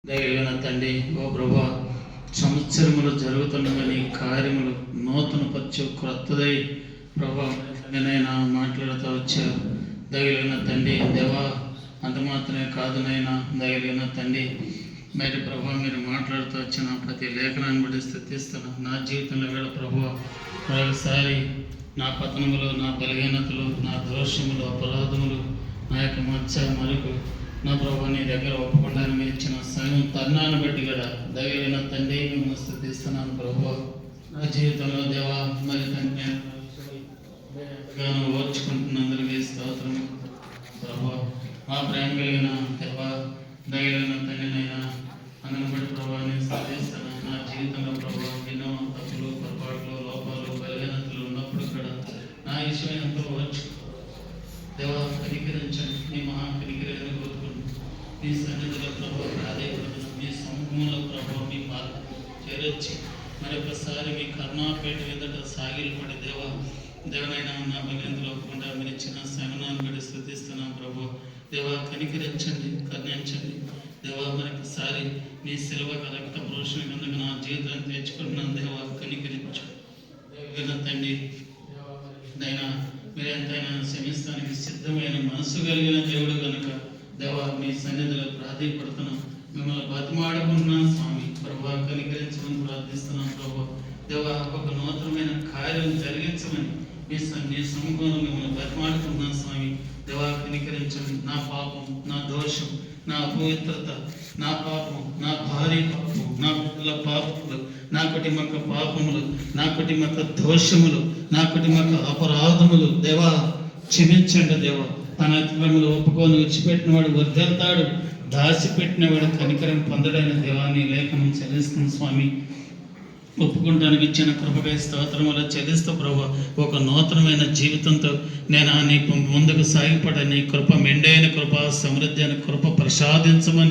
దైవమైన తండ్రి, ఓ ప్రభా, సంవత్సరములు జరుగుతున్న నీ కార్యములు నూతన పరచు క్రొత్తదై ప్రభా నేనైనా మాట్లాడుతూ వచ్చారు. దైవమైన తండ్రి, దేవా, అంత మాత్రమే కాదు నైనా దైవమైన తండ్రి, మరి ప్రభా మీరు మాట్లాడుతూ వచ్చిన ప్రతి లేఖనాన్ని బట్టి స్థుతిస్తున్నాను. నా జీవితంలో వేళ ప్రభా మరొకసారి నా పతనములు, నా బలహీనతలు, నా దోషములు, అపరాధములు, నా యొక్క మచ్చ మరుకు నా ప్రభా నీ దగ్గర ఒప్పుకోవడానికి మీరు ఇచ్చిన సమయం తరుణాన్ని బట్టి కూడా దైవమైన తండ్రి మేము స్థుతిస్తున్నాను. ప్రభా నా జీవితంలో దేవా మరి తండ్రి ఓర్చుకుంటున్నందుకు స్తోత్రం. ప్రభా మా ప్రేమ కలిగిన దేవా దైవమైన తండ్రినైనా అందుని బట్టి ప్రభా నేను స్థుతిస్తున్నాను. నా జీవితంలో ప్రభా ఎన్నో తప్పులు, పొరపాట్లు, లోపాలు, బలహీనతలు ఉన్నప్పుడు కూడా నా విషయమైనంత ఓర్చు దేవా కనికరించండి. నీ మహా కనికరాన్ని కోరుకుంటున్నాను. మీ సన్నిధిలో ప్రభావ ప్రాధాన్యపడుతున్నాం. మీ సముఖంలో ప్రభావ మీ పాత్ర చేరొచ్చి మరొకసారి మీ కరుణాపేట ఎదుట సాగిలపడి దేవనైనా నా బలహీనతలో ఒప్పుకుండా మీరు ఇచ్చిన శమనాన్ని బట్టి స్థుతిస్తున్నాం. ప్రభు దేవా కనికరించండి, కరుణించండి. దేవా మరొకసారి మీ శిలువ రక్త పురుషుని కిందకు నా జీవితాన్ని తెచ్చుకుంటున్నాను. దేవా కనికరించు. దేవైన తండ్రి దైనా మీరు ఎంతైనా క్షమిస్తానికి సిద్ధమైన మనసు కలిగిన దేవుడు కనుక దేవా మీ సన్నిధిలో ప్రాధాన్యపడుతున్నాం. మిమ్మల్ని బతిమాడుకుంటున్నాం స్వామి. ప్రభా కనికరించమని ప్రార్థిస్తున్నాం. ప్రభా దేవా ఒక నూతనమైన కార్యం జరిగించమని మీ సముఖంలో మిమ్మల్ని బతిమాడుకుంటున్నాం స్వామి. దేవా కనికరించండి. నా పాపం, నా దోషం, నా అపవిత్రత, నా పాపం, నా భార్య పాపం, నా పిల్లల పాపములు, నా కుటుంబక పాపములు, నా కుటుంబక దోషములు, నా కుటుంబక అపరాధములు దేవా క్షమించండి. దేవా తన అతిక్రమలు ఒప్పుకొని విడిచిపెట్టిన వాడు వర్ధిల్తాడు, దాచిపెట్టినవాడు కనికరం పొందడైన దేవాన్ని లేఖనం చెల్లిస్తుంది స్వామి. ఒప్పుకుంటానికి ఇచ్చిన కృపకై స్తోత్రములు చెల్లిస్తూ ప్రభు ఒక నూతనమైన జీవితంతో నేను నీ ముందుకు సాగిపడ నీ కృప మెండైన కృప సమృద్ధి అయిన కృప ప్రసాదించమని